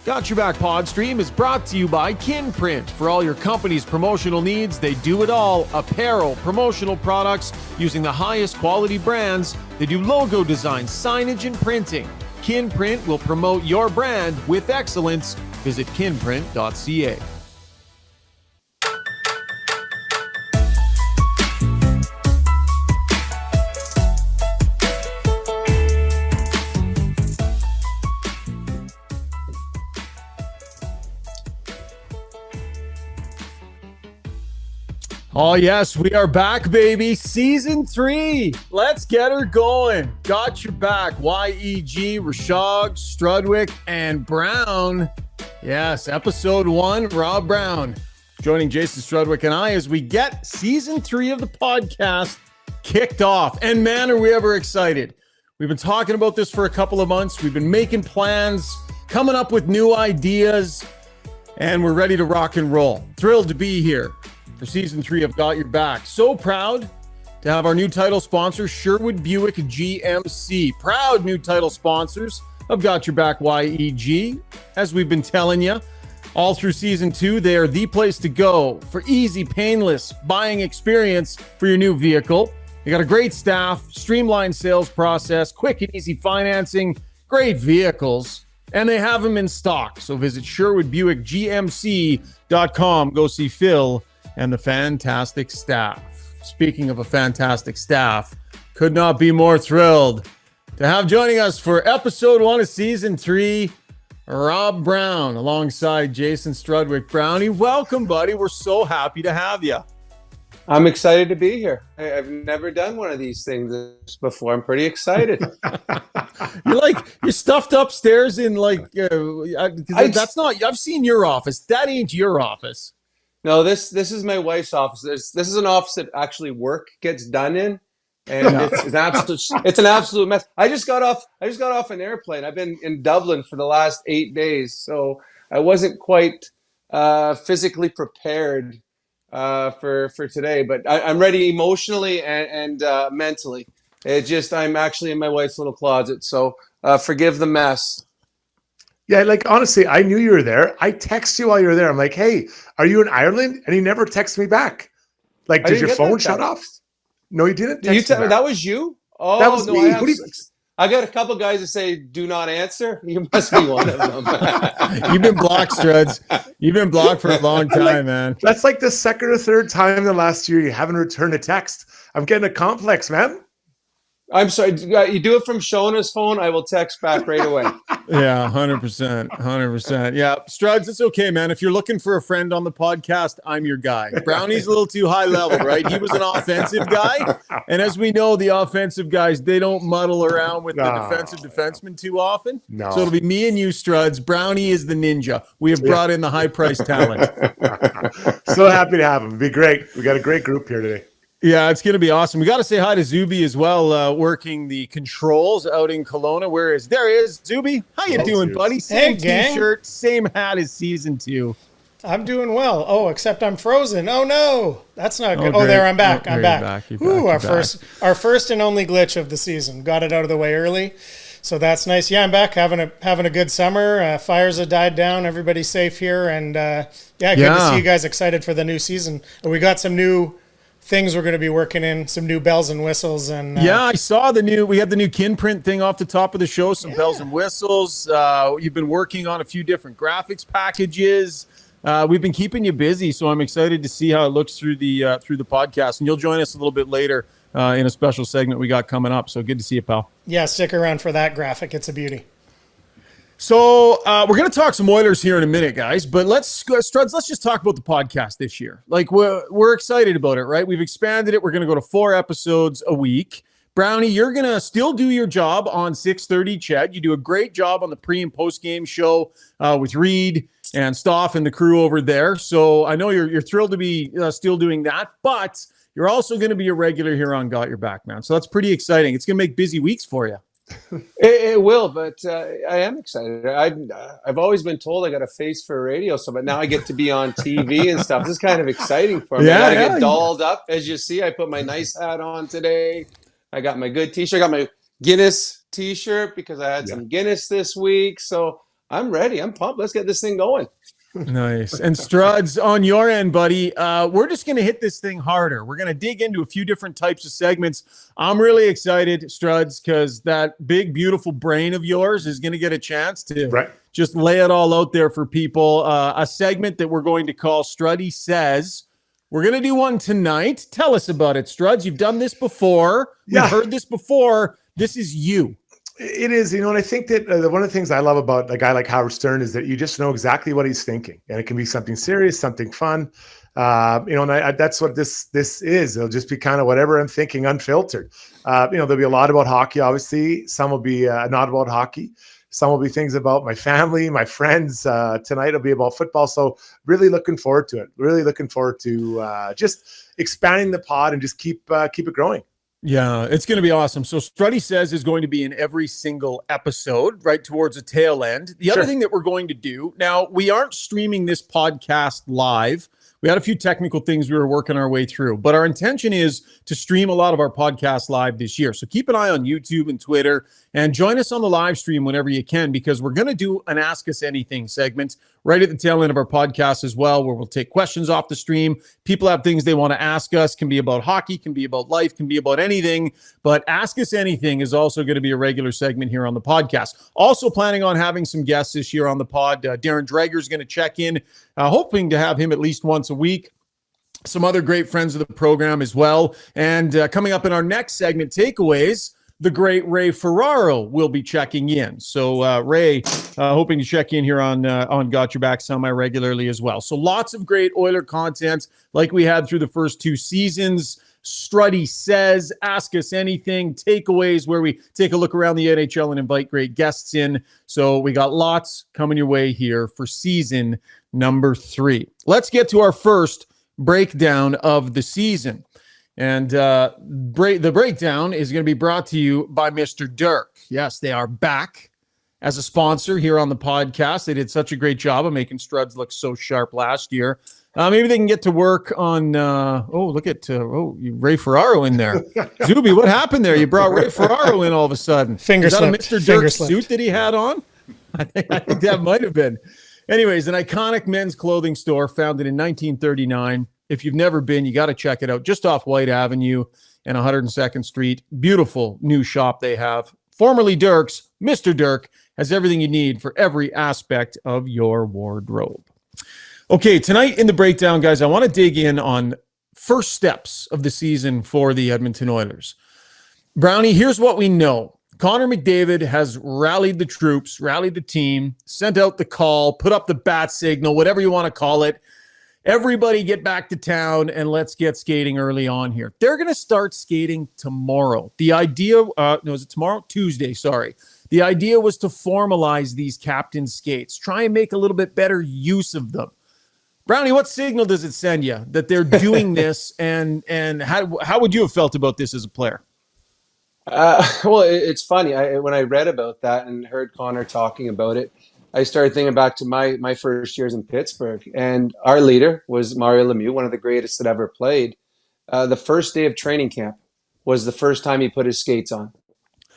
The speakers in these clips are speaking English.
Got Your Back Podstream is brought to you by Kinprint. For all your company's promotional needs, they do it all. Apparel, promotional products using the highest quality brands. They do logo design, signage, and printing. Kinprint will promote your brand with excellence. Visit kinprint.ca. Oh, yes, we are back, baby. Season 3. Let's get her going. Got Your Back. YEG, Rishaug, Strudwick, and Brown. Yes, episode 1, Rob Brown. Joining Jason Strudwick and I as we get season 3 of the podcast kicked off. And man, are we ever excited. We've been talking about this for a couple of months. We've been making plans, coming up with new ideas, and we're ready to rock and roll. Thrilled to be here for season 3 of Got Your Back. So proud to have our new title sponsor, Sherwood Buick GMC. Proud new title sponsors of Got Your Back YEG. As we've been telling you all through season 2, they are the place to go for easy, painless buying experience for your new vehicle. They got a great staff, streamlined sales process, quick and easy financing, great vehicles, and they have them in stock. So visit SherwoodBuickGMC.com. Go see Phil and the fantastic staff. Speaking of a fantastic staff, could not be more thrilled to have joining us for episode 1 of season 3, Rob Brown, alongside Jason Strudwick. Brownie, welcome, buddy. We're so happy to have you. I'm excited to be here. I've never done one of these things before. I'm pretty excited. You're stuffed upstairs in that's not, I've seen your office. That ain't your office. No, this is my wife's office. This is an office that actually work gets done in, and it's an absolute mess. I just got off an airplane. I've been in Dublin for the last 8 days, so I wasn't quite physically prepared for today. But I'm ready emotionally and mentally. I'm actually in my wife's little closet, so forgive the mess. Yeah, honestly, I knew you were there. I texted you while you were there. I'm like, hey, are you in Ireland? And you never texted me back. Did your phone shut off? No, you didn't. That was you? Oh, that was no, me. I got a couple guys that say, do not answer. You must be one of them. You've been blocked, Struds. You've been blocked for a long time, man. That's like the second or third time in the last year you haven't returned a text. I'm getting a complex, man. I'm sorry. You do it from Shona's phone, I will text back right away. Yeah, 100%. 100%. Yeah, Struds, it's okay, man. If you're looking for a friend on the podcast, I'm your guy. Brownie's a little too high level, right? He was an offensive guy. And as we know, the offensive guys, they don't muddle around with the defensive defenseman too often. No. So it'll be me and you, Struds. Brownie is the ninja. We have brought in the high-priced talent. So happy to have him. It'd be great. We got a great group here today. Yeah, it's going to be awesome. We got to say hi to Zuby as well, working the controls out in Kelowna. There he is. Zuby, how you doing, buddy? Same T-shirt, same hat as season 2. I'm doing well. Oh, except I'm frozen. Oh no, that's not good. Oh, there I'm back. I'm back. Ooh, our first and only glitch of the season. Got it out of the way early, so that's nice. Yeah, I'm back having a good summer. Fires have died down. Everybody's safe here, and good to see you guys excited for the new season. We got some new things we're going to be working in, some new bells and whistles. And I saw we had the new Kinprint thing off the top of the show, some bells and whistles. You've been working on a few different graphics packages. We've been keeping you busy, so I'm excited to see how it looks through the podcast. And you'll join us a little bit later in a special segment we got coming up. So good to see you, pal. Yeah, stick around for that graphic. It's a beauty. So we're going to talk some Oilers here in a minute, guys. But Struds, let's just talk about the podcast this year. We're excited about it, right? We've expanded it. We're going to go to 4 episodes a week. Brownie, you're going to still do your job on 6:30 Ched. You do a great job on the pre- and post-game show with Reed and Stoff and the crew over there. So I know you're thrilled to be still doing that. But you're also going to be a regular here on Got Your Back, man. So that's pretty exciting. It's going to make busy weeks for you. It will, but I am excited. I've always been told I got a face for radio, but now I get to be on TV and stuff. This is kind of exciting for me. I get dolled up. As you see, I put my nice hat on today. I got my good T-shirt. I got my Guinness T-shirt because I had some Guinness this week. So I'm ready. I'm pumped. Let's get this thing going. Nice. And Struds, on your end, buddy, we're just going to hit this thing harder. We're going to dig into a few different types of segments. I'm really excited, Struds, because that big, beautiful brain of yours is going to get a chance to just lay it all out there for people. A segment that we're going to call Struddy Says. We're going to do one tonight. Tell us about it, Struds. You've done this before. We've heard this before. This is you. It is, and I think that one of the things I love about a guy like Howard Stern is that you just know exactly what he's thinking, and it can be something serious, something fun, and that's what this is. It'll just be kind of whatever I'm thinking, unfiltered. There'll be a lot about hockey, obviously. Some will be not about hockey. Some will be things about my family, my friends. Tonight will be about football. So really looking forward to it. Really looking forward to just expanding the pod and just keep it growing. Yeah, it's going to be awesome. So Struddy Says is going to be in every single episode right towards the tail end. The other thing that we're going to do, now we aren't streaming this podcast live. We had a few technical things we were working our way through, but our intention is to stream a lot of our podcasts live this year. So keep an eye on YouTube and Twitter and join us on the live stream whenever you can, because we're going to do an Ask Us Anything segment right at the tail end of our podcast as well, where we'll take questions off the stream. People have things they want to ask us, can be about hockey, can be about life, can be about anything, but Ask Us Anything is also going to be a regular segment here on the podcast. Also planning on having some guests this year on the pod. Darren Dreger is going to check in, hoping to have him at least once a week. Some other great friends of the program as well. And coming up in our next segment, Takeaways, the great Ray Ferraro will be checking in. So Ray, hoping to check in here on Got Your Back semi-regularly as well. So lots of great Oiler content like we had through the first two seasons. Struddy Says, Ask Us Anything, Takeaways, where we take a look around the NHL and invite great guests in. So we got lots coming your way here for season number 3. Let's get to our first breakdown of the season. And the breakdown is going to be brought to you by Mr. Dirk. Yes, they are back as a sponsor here on the podcast. They did such a great job of making Struds look so sharp last year. Maybe they can get to work on, look at Ray Ferraro in there. Zuby, what happened there? You brought Ray Ferraro in all of a sudden. Is that a Mr. Dirk suit that he had on? I think that might have been. Anyways, an iconic men's clothing store founded in 1939. If you've never been, you got to check it out. Just off White Avenue and 102nd Street. Beautiful new shop they have. Formerly Dirk's, Mr. Dirk has everything you need for every aspect of your wardrobe. Okay, tonight in the breakdown, guys, I want to dig in on first steps of the season for the Edmonton Oilers. Brownie, here's what we know. Connor McDavid has rallied the troops, rallied the team, sent out the call, put up the bat signal, whatever you want to call it. Everybody get back to town and let's get skating early on here. They're going to start skating tomorrow. The idea, is it tomorrow? Tuesday, sorry. The idea was to formalize these captain skates, try and make a little bit better use of them. Brownie, what signal does it send you that they're doing this, and how would you have felt about this as a player? Well, it's funny. When I read about that and heard Connor talking about it, I started thinking back to my first years in Pittsburgh, and our leader was Mario Lemieux, one of the greatest that ever played. The first day of training camp was the first time he put his skates on.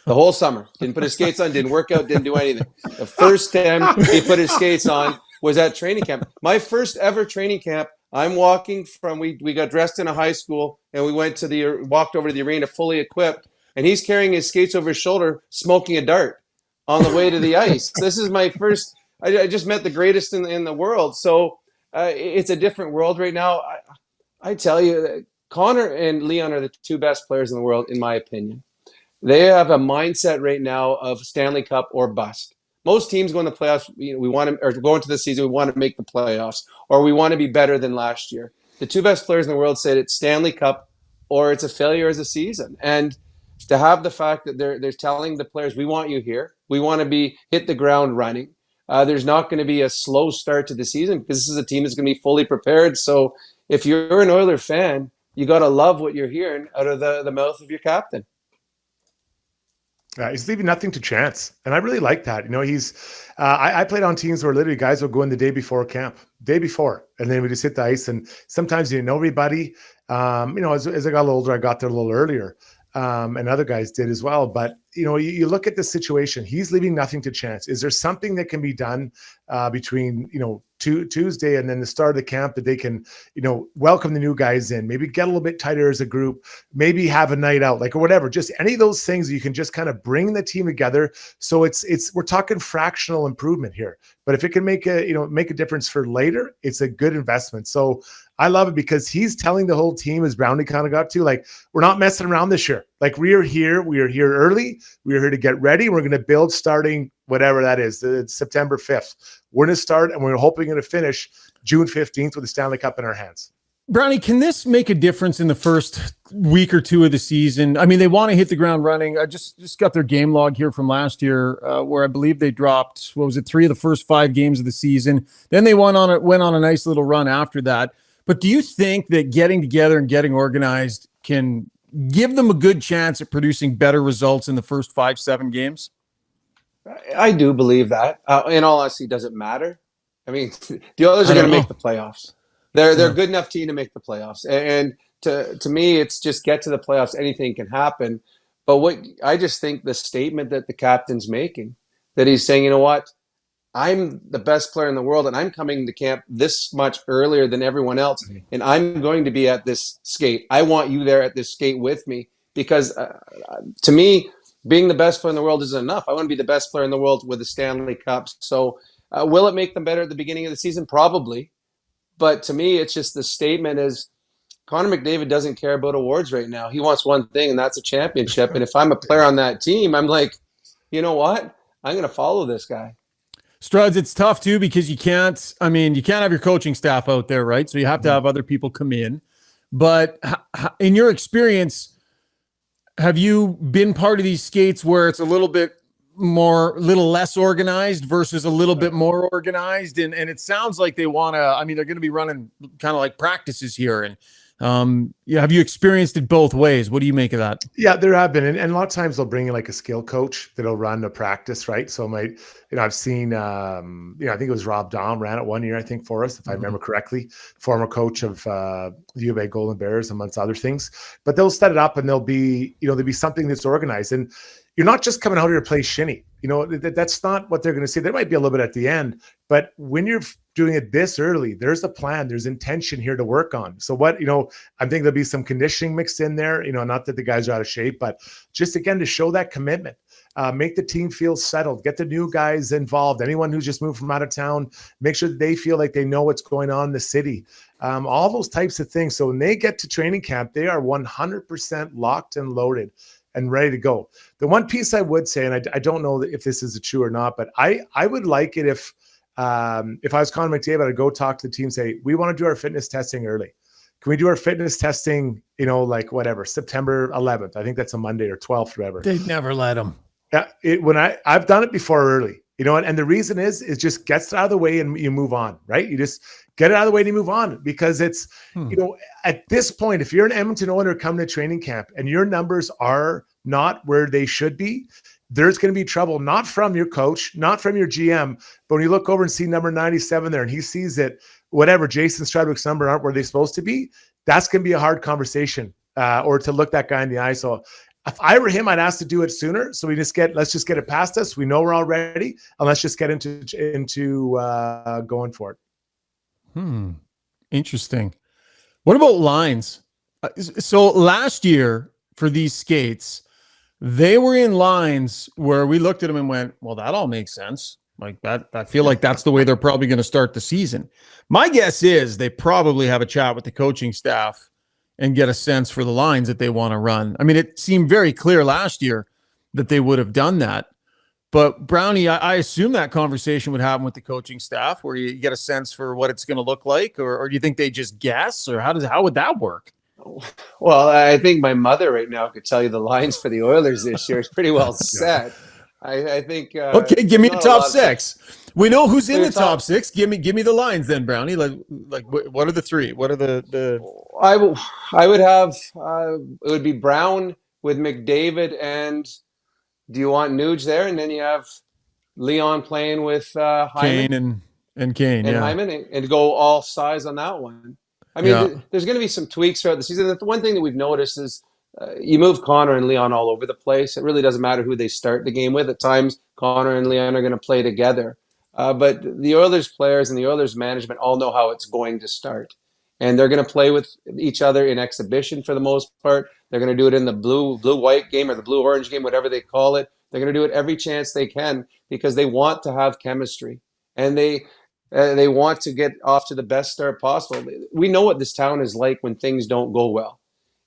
The whole summer. Didn't put his skates on, didn't work out, didn't do anything. The first time he put his skates on was at training camp. My first ever training camp, I'm walking from, we got dressed in a high school, and we walked over to the arena fully equipped, and he's carrying his skates over his shoulder, smoking a dart on the way to the ice. This is my first, I just met the greatest in the world. So it's a different world right now. I tell you, Connor and Leon are the two best players in the world, in my opinion. They have a mindset right now of Stanley Cup or bust. Most teams go in the playoffs, we want to, or go into the season, we want to make the playoffs, or we want to be better than last year. The two best players in the world said it's Stanley Cup or it's a failure as a season. And to have the fact that they're telling the players, we want you here. We want to hit the ground running. There's not going to be a slow start to the season because this is a team that's going to be fully prepared. So if you're an Oiler fan, you got to love what you're hearing out of the mouth of your captain. He's leaving nothing to chance. And I really like that. I played on teams where literally guys would go in the day before camp, and then we just hit the ice. And sometimes you didn't know everybody. As I got a little older, I got there a little earlier. And other guys did as well. But, you look at the situation. He's leaving nothing to chance. Is there something that can be done between Tuesday and then the start of the camp that they can welcome the new guys in, maybe get a little bit tighter as a group, maybe have a night out, or whatever, just any of those things you can just kind of bring the team together. So we're talking fractional improvement here, but if it can make a difference for later, it's a good investment. So I love it because he's telling the whole team, as Brownie kind of got to, we're not messing around this year. We are here early. We are here to get ready. We're going to build starting whatever that is, September 5th. We're going to start, and we're hoping to finish June 15th with the Stanley Cup in our hands. Brownie, can this make a difference in the first week or two of the season? I mean, they want to hit the ground running. I just got their game log here from last year, where I believe they dropped, 3 of the first 5 games of the season. Then they went on a nice little run after that. But do you think that getting together and getting organized can give them a good chance at producing better results in the first 5-7 games? I do believe that. In all honesty, does it matter? I mean, the others are going to make the playoffs. They're a good enough team to make the playoffs. And to me, it's just get to the playoffs. Anything can happen. But I just think the statement that the captain's making, that he's saying, you know what? I'm the best player in the world, and I'm coming to camp this much earlier than everyone else, and I'm going to be at this skate. I want you there at this skate with me because, to me, being the best player in the world isn't enough. I want to be the best player in the world with the Stanley Cups. So will it make them better at the beginning of the season? Probably. But to me, it's just the statement is Connor McDavid doesn't care about awards right now. He wants one thing, and that's a championship. And if I'm a player on that team, I'm like, you know what? I'm going to follow this guy. Struds, it's tough too because you can't have your coaching staff out there, right? So you have to have other people come in. But in your experience, have you been part of these skates where it's a little less organized versus a little bit more organized? And it sounds like they want to, they're going to be running kind of like practices here. And have you experienced it both ways? What do you make of that? Yeah, there have been. And a lot of times they'll bring in a skill coach that'll run a practice, right? So I've seen, I think it was Rob Dahm ran it one year, I think, for us, if I remember correctly, former coach of the U of A Golden Bears, amongst other things. But they'll set it up and there'll be something that's organized. And you're not just coming out here to play shinny. That's not what they're going to see. There might be a little bit at the end, but when you're doing it this early, there's a plan, there's intention here to work on. So I think there'll be some conditioning mixed in there, not that the guys are out of shape, but just again, to show that commitment, make the team feel settled, get the new guys involved. Anyone who's just moved from out of town, make sure that they feel like they know what's going on in the city. All those types of things. So when they get to training camp, they are 100% locked and loaded and ready to go. The one piece I would say, and I don't know if this is true or not, but I would like it if I was Connor McDavid, I'd go talk to the team, say, we want to do our fitness testing early. Can we do our fitness testing, September 11th? I think that's a Monday or 12th, whatever. They'd never let them. Yeah, I've done it before early, and the reason is just gets out of the way and you move on, right? You just get it out of the way and you move on because it's, at this point, if you're an Edmonton Oilers coming to training camp and your numbers are not where they should be, there's going to be trouble, not from your coach, not from your GM, but when you look over and see number 97 there and he sees that whatever Jason Strudwick's number aren't where they're supposed to be, that's going to be a hard conversation or to look that guy in the eye. So if I were him, I'd ask to do it sooner. So let's just get it past us. We know we're all ready, and let's just get into going for it. Interesting. What about lines? So last year for these skates, they were in lines where we looked at them and went, well, that all makes sense. Like that, I feel like that's the way they're probably going to start the season. My guess is they probably have a chat with the coaching staff and get a sense for the lines that they want to run. I mean, it seemed very clear last year that they would have done that. But Brownie, I assume that conversation would happen with the coaching staff where you get a sense for what it's going to look like, or do you think they just guess, or how would that work? Well, I think my mother right now could tell you the lines for the Oilers this year is pretty well set. I think. Okay, give me the top six. We know who's in the top six. Give me the lines then, Brownie. Like what are the three? What are the? I would have. It would be Brown with McDavid, and do you want Nuge there? And then you have Leon playing with Hyman and Kane, and yeah. Hyman, and go all size on that one. I mean, there's going to be some tweaks throughout the season. The one thing that we've noticed is you move Connor and Leon all over the place. It really doesn't matter who they start the game with. At times, Connor and Leon are going to play together. But the Oilers players and the Oilers management all know how it's going to start. And they're going to play with each other in exhibition for the most part. They're going to do it in the blue-white game or the blue-orange game, whatever they call it. They're going to do it every chance they can because they want to have chemistry. And they want to get off to the best start possible. We know what this town is like when things don't go well.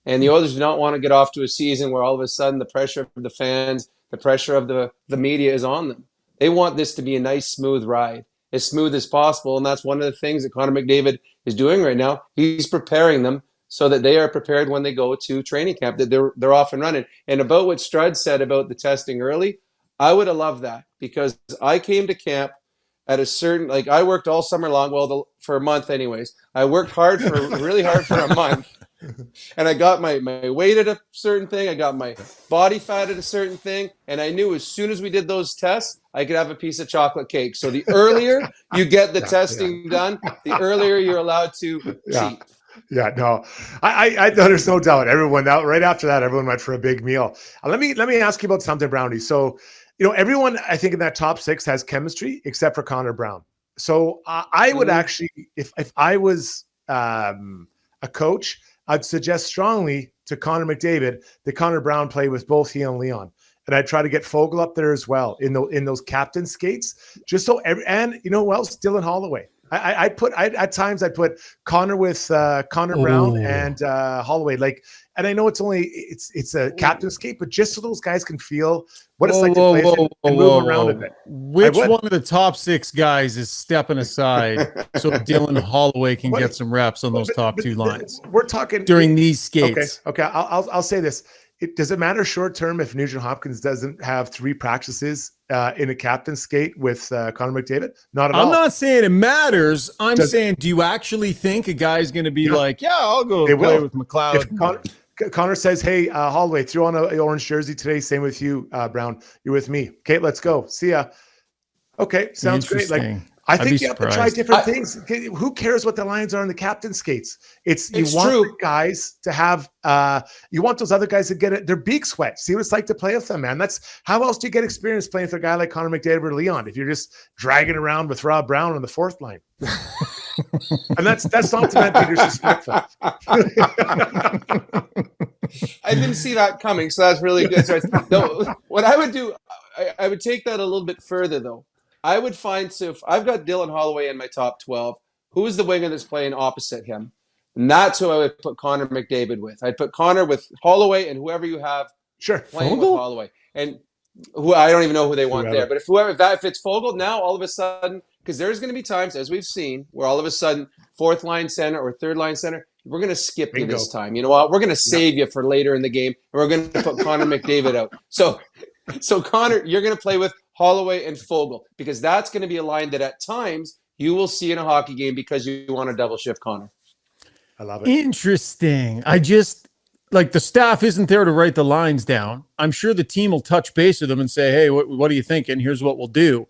And the Oilers do not want to get off to a season where all of a sudden the pressure of the fans, the pressure of the media is on them. They want this to be a nice, smooth ride, as smooth as possible. And that's one of the things that Connor McDavid is doing right now. He's preparing them so that they are prepared when they go to training camp, that they're off and running. And about what Struds said about the testing early, I would have loved that because I came to camp at a certain, like I worked all summer long, for a month anyways. I worked really hard for a month. And I got my weight at a certain thing. I got my body fat at a certain thing. And I knew as soon as we did those tests, I could have a piece of chocolate cake. So the earlier you get the testing done, the earlier you're allowed to cheat. Yeah, no, I there's no doubt. Everyone out right after that, everyone went for a big meal. Let me ask you about something, Brownie. So, everyone I think in that top 6 has chemistry except for Connor Brown. So I would actually, if I was a coach, I'd suggest strongly to Connor McDavid that Connor Brown play with both he and Leon. And I'd try to get Fogle up there as well in those captain skates, just so and you know who else? Dylan Holloway. At times I'd put Connor with Connor Brown and Holloway. And I know it's a captain skate, but just so those guys can feel what it's like to play and move around a bit. Which one of the top 6 guys is stepping aside so Dylan Holloway can get some reps on those top 2 lines? We're talking during these skates. Okay. I'll say this. Does it matter short term if Nugent Hopkins doesn't have 3 practices in a captain skate with Connor McDavid? Not at all. I'm not saying it matters. I'm saying, do you actually think a guy's going to be I'll go play with McLeod? Connor says, hey, Holloway, threw on an orange jersey today. Same with you, Brown. You're with me. Okay, let's go. See ya. Okay, sounds great. I think you have to try different things. Who cares what the lines are on the captain skates? You want the guys to have you want those other guys to get their beaks wet. See what it's like to play with them, man. That's how else do you get experience playing with a guy like Connor McDavid or Leon if you're just dragging around with Rob Brown on the 4th line? And that's not meant to be disrespectful. I didn't see that coming, so that's really good. So what I would do, I would take that a little bit further, though. I would find, so if I've got Dylan Holloway in my top 12, who is the winger that's playing opposite him? And that's who I would put Connor McDavid with. I'd put Connor with Holloway and whoever you have playing with Holloway. And who I don't even know who they want there. But if it's Fogle, now all of a sudden, because there's going to be times, as we've seen, where all of a sudden 4th line center or 3rd line center, we're going to skip you this time. You know what? We're going to save you for later in the game, and we're going to put Connor McDavid out. So Connor, you're going to play with Holloway and Fogle because that's going to be a line that at times you will see in a hockey game because you want to double shift Connor. I love it. Interesting. I just the staff isn't there to write the lines down. I'm sure the team will touch base with them and say, hey, what are you thinking? Here's what we'll do.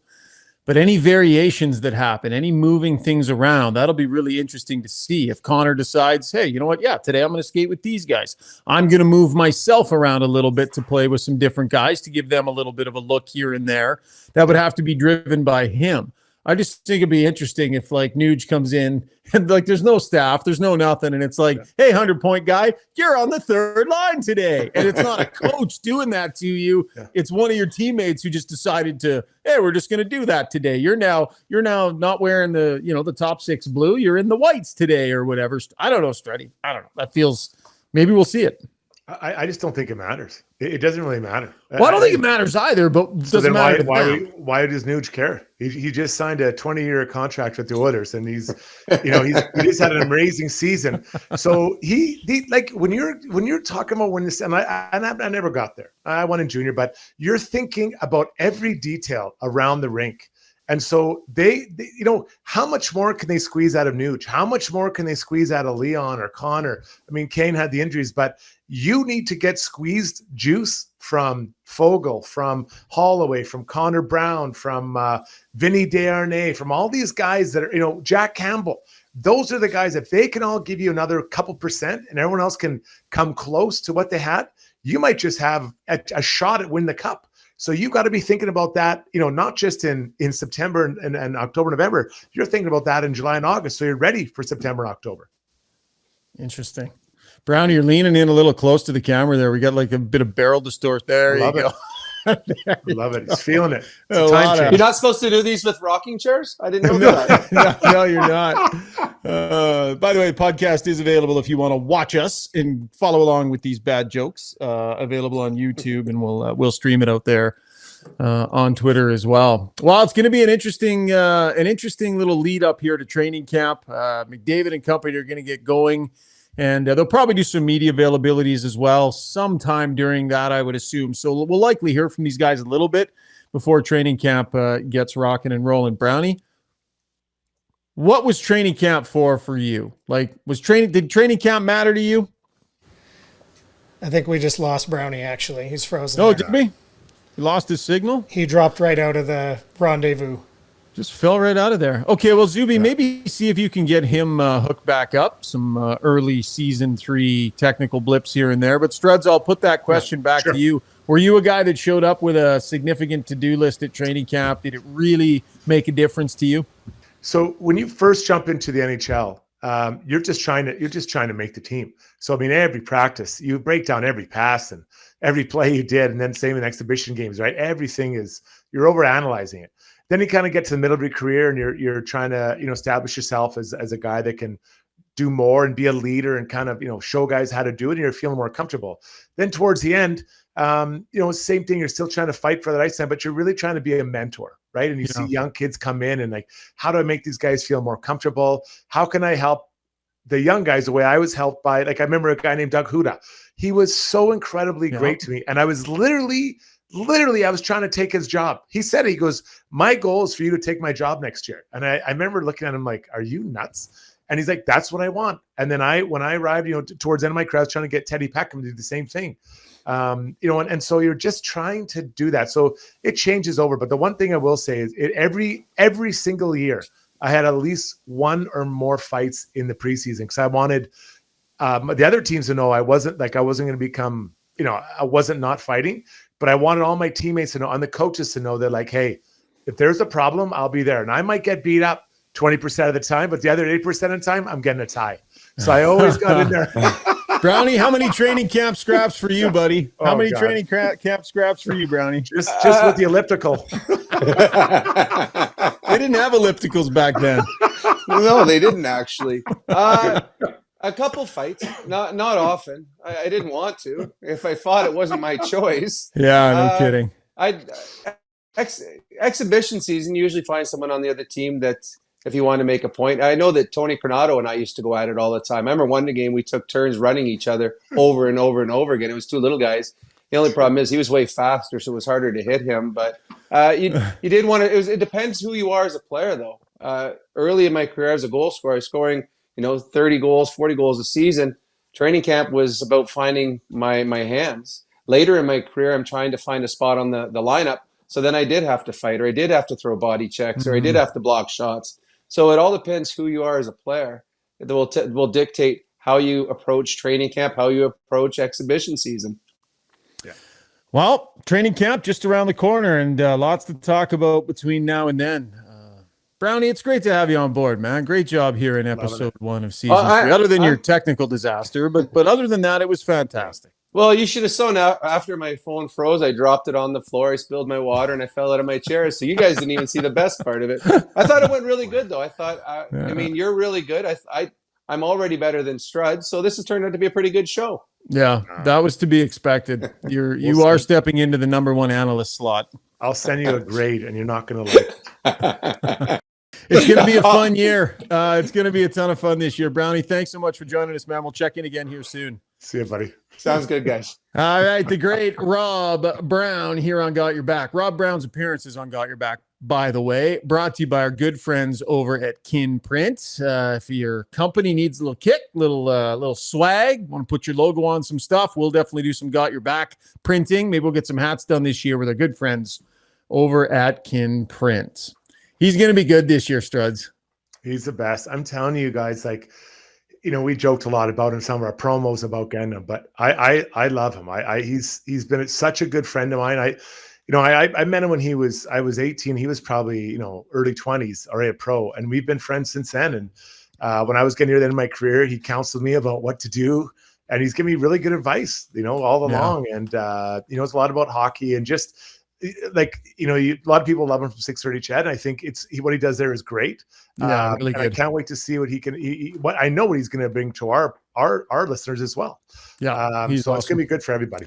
But any variations that happen, any moving things around, that'll be really interesting to see. If Connor decides, hey, you know what? Yeah, today I'm going to skate with these guys. I'm going to move myself around a little bit to play with some different guys to give them a little bit of a look here and there. That would have to be driven by him. I just think it'd be interesting if Nuge comes in and there's no staff, there's no nothing. And it's hey, 100-point guy, you're on the 3rd line today. And it's not a coach doing that to you. Yeah. It's one of your teammates who just decided hey, we're just going to do that today. You're now not wearing the top 6 blue. You're in the whites today or whatever. I don't know, Strutty. I don't know. That feels, maybe we'll see it. I just don't think it matters. It doesn't really matter. Well, I don't think it matters either, but doesn't matter. Why does Nuge care? He just signed a 20-year contract with the Oilers, and he just had an amazing season. So he when you're talking about when this, and I never got there. I won in junior, but you're thinking about every detail around the rink. And so they how much more can they squeeze out of Nuge? How much more can they squeeze out of Leon or Connor? I mean, Kane had the injuries, but you need to get squeezed juice from Fogle, from Holloway, from Connor Brown, from Vinny Desharnais, from all these guys that are, Jack Campbell. those are the guys, if they can all give you another couple percent and everyone else can come close to what they had, you might just have a shot at winning the cup. So you got to be thinking about that, not just in September and October, November. You're thinking about that in July and August. So you're ready for September, October. Interesting. Brownie, you're leaning in a little close to the camera there. We got like a bit of barrel distort there. Love you it. go. Love it. He's feeling it. You're not supposed to do these with rocking chairs? I didn't know that. No, you're not. By the way, the podcast is available if you want to watch us and follow along with these bad jokes. Available on YouTube, and we'll stream it out there on Twitter as well. Well, it's going to be an interesting little lead up here to training camp. McDavid and company are going to get going. And they'll probably do some media availabilities as well sometime during that, I would assume. So we'll likely hear from these guys a little bit before training camp gets rocking and rolling. Brownie, what was training camp for you? Like, did training camp matter to you? I think we just lost Brownie, actually. He's frozen. Oh, there. did we? He lost his signal? He dropped right out of the rendezvous. Just fell right out of there. Okay, well, Zuby, maybe see if you can get him hooked back up. Some early season 3 technical blips here and there. But Struds, I'll put that question back to you. Were you a guy that showed up with a significant to-do list at training camp? Did it really make a difference to you? So when you first jump into the NHL, you're just trying to make the team. So I mean, every practice, you break down every pass and every play you did, and then same in exhibition games, right? Everything you're overanalyzing it. Then you kind of get to the middle of your career and you're trying to, establish yourself as a guy that can do more and be a leader and kind of, show guys how to do it, and you're feeling more comfortable. Then towards the end, same thing. You're still trying to fight for that ice time, but you're really trying to be a mentor, right? And you see young kids come in and like, how do I make these guys feel more comfortable? How can I help the young guys the way I was helped by, like, I remember a guy named Doug Huda. He was so incredibly great to me. And I was literally, I was trying to take his job. He said, he goes, my goal is for you to take my job next year. And I remember looking at him like, are you nuts? And he's like, that's what I want. And then when I arrived, towards the end of my career, I was trying to get Teddy Peckham to do the same thing. And so you're just trying to do that. So it changes over. But the one thing I will say is every single year, I had at least one or more fights in the preseason because I wanted the other teams to know I wasn't going to become, I wasn't not fighting. But I wanted all my teammates to know and the coaches to know that, like, hey, if there's a problem, I'll be there. And I might get beat up 20% of the time, but the other 80% of the time, I'm getting a tie. So I always got in there. Brownie, how many training camp scraps for you, buddy? How many training camp scraps for you, Brownie? Just with the elliptical. They didn't have ellipticals back then. No, they didn't actually. A couple fights, not often. I didn't want to. If I fought, it wasn't my choice. Yeah, no kidding. Exhibition season, you usually find someone on the other team that, if you want to make a point. I know that Tony Coronado and I used to go at it all the time. I remember one game we took turns running each other over and over and over again. It was two little guys. The only problem is he was way faster, so it was harder to hit him. But you did want to. It depends who you are as a player, though. Early in my career as a goal scorer, I was scoring 30 goals, 40 goals a season. Training camp was about finding my hands. Later in my career, I'm trying to find a spot on the lineup. So then I did have to fight, or I did have to throw body checks, or I did have to block shots. So it all depends who you are as a player. It will dictate how you approach training camp, how you approach exhibition season. Yeah. Well, training camp just around the corner, and lots to talk about between now and then. Brownie, it's great to have you on board, man. Great job here in episode 1 of season 3. Other than your technical disaster, but other than that, it was fantastic. Well, you should have seen after my phone froze, I dropped it on the floor, I spilled my water, and I fell out of my chair. So you guys didn't even see the best part of it. I thought it went really good, though. I thought, I mean, you're really good. I'm already better than Struds, so this has turned out to be a pretty good show. Yeah, that was to be expected. You are stepping into the #1 analyst slot. I'll send you a grade, and you're not going to like it. It's going to be a fun year. It's going to be a ton of fun this year. Brownie, thanks so much for joining us, man. We'll check in again here soon. See you, buddy. Sounds good, guys. All right, the great Rob Brown here on Got Your Back. Rob Brown's appearances on Got Your Back, by the way, brought to you by our good friends over at Kin Print. If your company needs a little kick, little swag, want to put your logo on some stuff, we'll definitely do some Got Your Back printing. Maybe we'll get some hats done this year with our good friends over at Kin Print. He's going to be good this year, Struds. He's the best. I'm telling you guys, like, we joked a lot about in some of our promos about getting him, but I love him. He's been such a good friend of mine. I met him when I was 18. He was probably, early 20s, already a pro, and we've been friends since then. And when I was getting near the end of my career, he counseled me about what to do, and he's given me really good advice, all along. And it's a lot about hockey and just like, a lot of people love him from 630 Chad. And I think what he does there is great. Yeah, really good. I can't wait to see what he can. What I know what he's going to bring to our listeners as well. Yeah, so awesome. It's going to be good for everybody.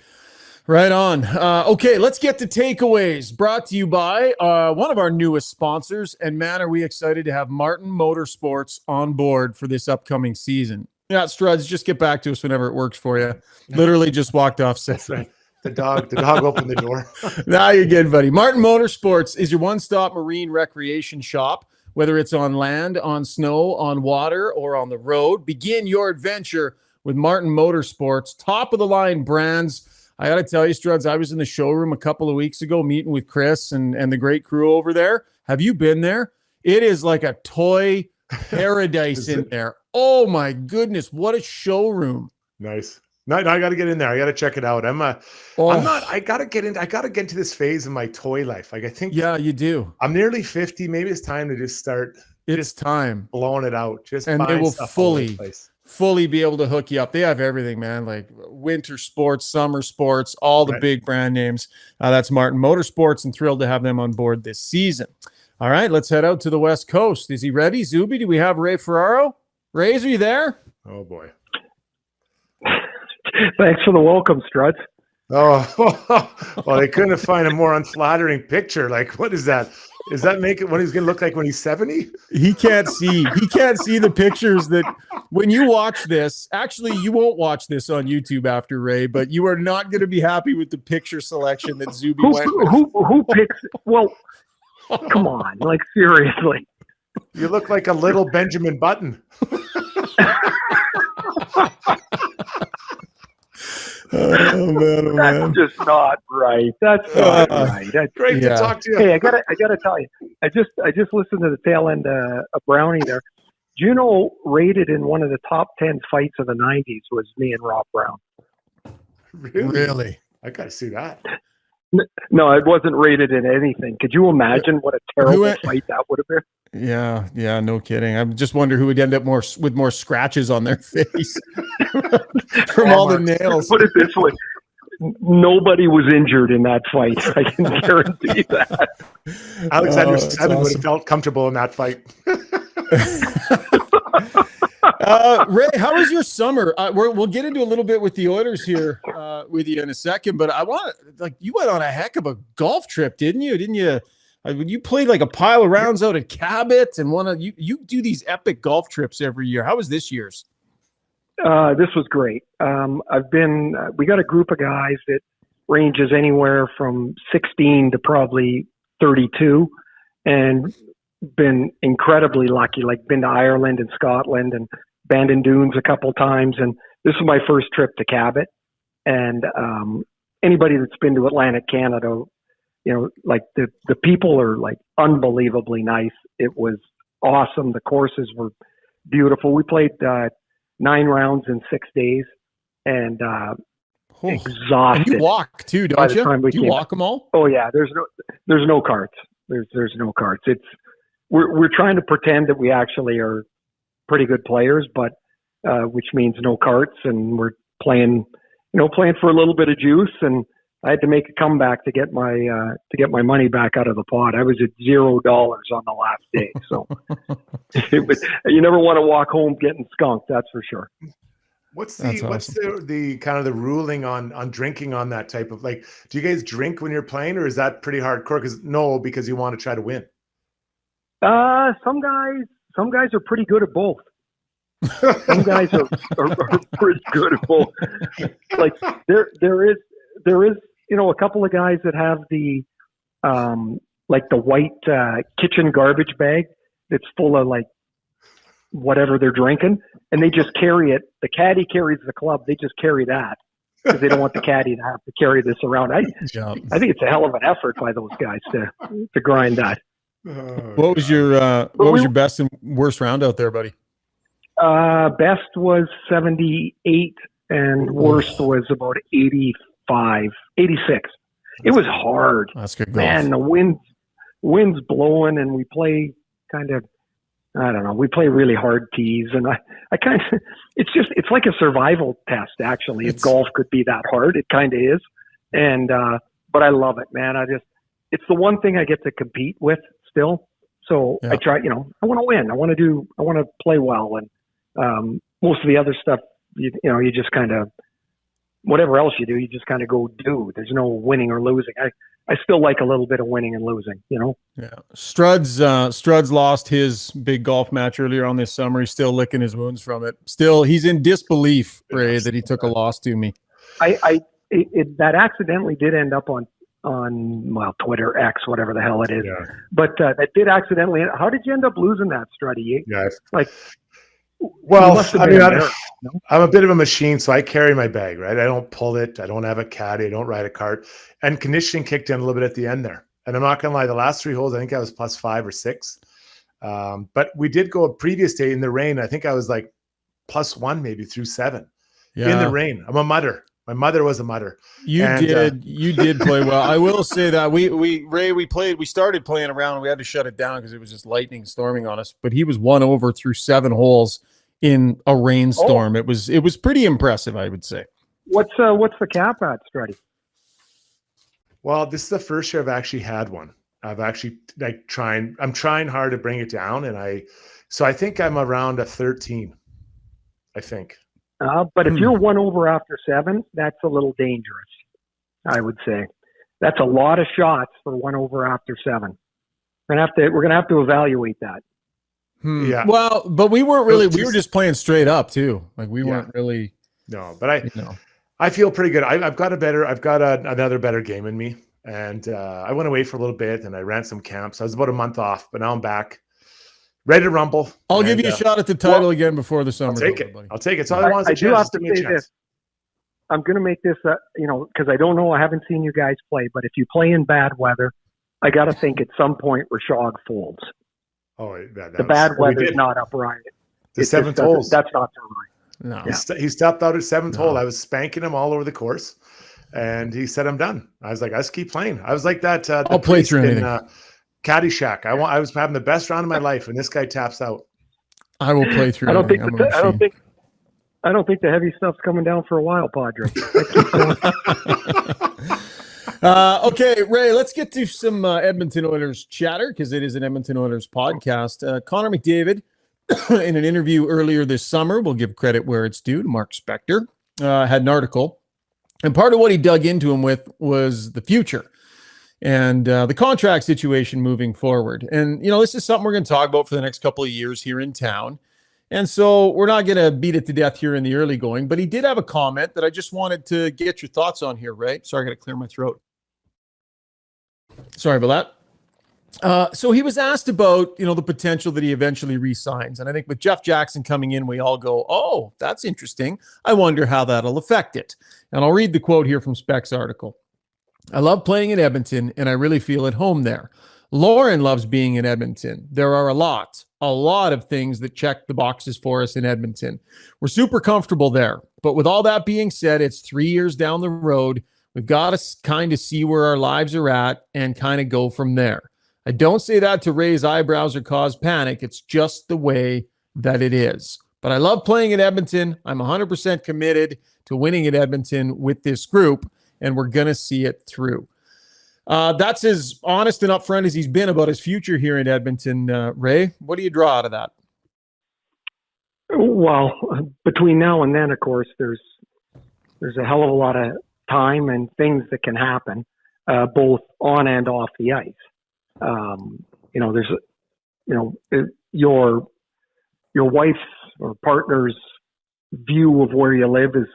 Right on. Okay, let's get to takeaways. Brought to you by one of our newest sponsors. And man, are we excited to have Martin Motorsports on board for this upcoming season. Yeah, Struds, just get back to us whenever it works for you. Literally just walked off set. That's right. The dog opened the door. Now you're good, buddy. Martin Motorsports is your one-stop marine recreation shop. Whether it's on land, on snow, on water, or on the road, begin your adventure with Martin Motorsports. Top-of-the-line brands. I got to tell you, Struds, I was in the showroom a couple of weeks ago meeting with Chris and the great crew over there. Have you been there? It is like a toy paradise in there. Oh, my goodness. What a showroom. Nice. No, I got to get in there. I got to check it out. I got to get into this phase of my toy life. Like, I think. Yeah, you do. I'm nearly 50. Maybe it's time to just start. It's time blowing it out. And they will fully be able to hook you up. They have everything, man. Like winter sports, summer sports, all the big brand names. That's Martin Motorsports, and thrilled to have them on board this season. All right, let's head out to the West Coast. Is he ready? Zuby, do we have Ray Ferraro? Ray, are you there? Oh, boy. Thanks for the welcome, Struds. Oh, well, they couldn't find a more unflattering picture. Like, what is that? Is that make it what he's going to look like when he's 70? He can't see. He can't see the pictures that when you watch this. Actually, you won't watch this on YouTube after, Ray, but you are not going to be happy with the picture selection that Zuby went with. Who picks? Well, come on, like seriously. You look like a little Benjamin Button. Oh man, that's just not right. That's not right. That's great to talk to you. Hey, I gotta tell you, I just listened to the tail end of Brownie there. Do you know, rated in one of the top 10 fights of the 90s was me and Rob Brown. Really? I gotta see that. No, it wasn't rated in anything. Could you imagine what a terrible fight that would have been? Yeah, no kidding. I just wonder who would end up with more scratches on their face from all the nails. Put it this way. Nobody was injured in that fight. I can guarantee that. Alexander Seven would have felt comfortable in that fight. Ray, how was your summer? We'll get into a little bit with the Oilers here with you in a second, but you went on a heck of a golf trip, didn't you? Didn't you? You played like a pile of rounds out at Cabot, and you do these epic golf trips every year. How was this year's? This was great. We got a group of guys that ranges anywhere from 16 to probably 32, and been incredibly lucky, like been to Ireland and Scotland and Bandon Dunes a couple times. And this is my first trip to Cabot. And anybody that's been to Atlantic Canada, like the people are like unbelievably nice. It was awesome. The courses were beautiful. We played 9 rounds in 6 days and exhausted. And you walk too, don't you? Do you walk them all? Oh yeah. There's no carts. There's no carts. We're trying to pretend that we actually are pretty good players, but which means no carts, and we're playing for a little bit of juice. And I had to make a comeback to get my money back out of the pot. I was at $0 on the last day, so you never want to walk home getting skunked. That's for sure. What's the kind of the ruling on drinking on that type of, like, do you guys drink when you're playing, or is that pretty hardcore? Because you want to try to win. Some guys are pretty good at both. Some guys are pretty good at both. Like there is a couple of guys that have the like the white kitchen garbage bag that's full of like whatever they're drinking, and they just carry it. The caddy carries the club. They just carry that because they don't want the caddy to have to carry this around. I think it's a hell of an effort by those guys to grind that. What was your best and worst round out there, buddy? Best was 78 and worst was about 85, 86. It was hard. That's good golf. Man, the wind's blowing and we play kind of, I don't know, we play really hard tees and I kind of, it's like a survival test actually. If golf could be that hard, it kind of is. And, but I love it, man. It's the one thing I get to compete with still. So I try, I want to win. I want to play well. And, most of the other stuff, you just kind of, whatever else you do, you just kind of go do. There's no winning or losing. I still like a little bit of winning and losing, Yeah. Struds lost his big golf match earlier on this summer. He's still licking his wounds from it. Still, he's in disbelief, Ray, that he took a loss to me. That accidentally did end up on Twitter, X, whatever the hell it is. Yeah. But that did accidentally. How did you end up losing that, Struddy? Yeah. Well, I mean, I'm a bit of a machine, so I carry my bag, right? I don't pull it. I don't have a caddy. I don't ride a cart. And conditioning kicked in a little bit at the end there. And I'm not going to lie, the last 3 holes, I think I was +5 or +6. But we did go a previous day in the rain. I think I was like +1 maybe through 7 in the rain. I'm a mutter. My mother was a mutter. You did play well. I will say that we started playing around and we had to shut it down because it was just lightning storming on us. But he was 1 over through 7 holes in a rainstorm. It was pretty impressive, I would say. What's the cap at, Strutty? Well, this is the first year I've actually had one. I've actually I'm trying hard to bring it down, and I think I'm around a 13. I think. But if you're 1 over after 7, that's a little dangerous, I would say. That's a lot of shots for 1 over after 7. We're gonna have to evaluate that. Yeah. Well, but we weren't really. We were just playing straight up too. Like we weren't really. No, but I feel pretty good. I've got another better game in me, and I went away for a little bit and I ran some camps. I was about a month off, but now I'm back. Ready to rumble. I'll give you a shot at the title again before the summer. I'll take it. So I do have to say this. I'm going to make this, because I don't know. I haven't seen you guys play, but if you play in bad weather, I got to think at some point Rishaug folds. Oh, the bad weather is not up right. The 7th hole. That's not right. No, he stepped out at 7th hole. I was spanking him all over the course, and he said, "I'm done." I was like, "Let's keep playing." I was like that. I'll play through anything. Caddyshack. I was having the best round of my life, and this guy taps out. I will play through. I don't think the heavy stuff's coming down for a while, Padre. Okay, Ray, let's get to some Edmonton Oilers chatter because it is an Edmonton Oilers podcast. Connor McDavid, in an interview earlier this summer, we'll give credit where it's due to Mark Spector, had an article, and part of what he dug into him with was the future. And the contract situation moving forward. And, this is something we're going to talk about for the next couple of years here in town. And so we're not going to beat it to death here in the early going, but he did have a comment that I just wanted to get your thoughts on here, Ray. Sorry, I got to clear my throat. Sorry about that. So he was asked about, the potential that he eventually re-signs. And I think with Jeff Jackson coming in, we all go, oh, that's interesting. I wonder how that'll affect it. And I'll read the quote here from Spec's article. I love playing in Edmonton, and I really feel at home there. Lauren loves being in Edmonton. There are a lot of things that check the boxes for us in Edmonton. We're super comfortable there. But with all that being said, it's 3 years down the road. We've got to kind of see where our lives are at and kind of go from there. I don't say that to raise eyebrows or cause panic. It's just the way that it is. But I love playing in Edmonton. I'm 100% committed to winning at Edmonton with this group. And we're going to see it through. That's as honest and upfront as he's been about his future here in Edmonton. Ray, what do you draw out of that? Well, between now and then, of course, there's a hell of a lot of time and things that can happen, both on and off the ice. Your wife's or partner's view of where you live is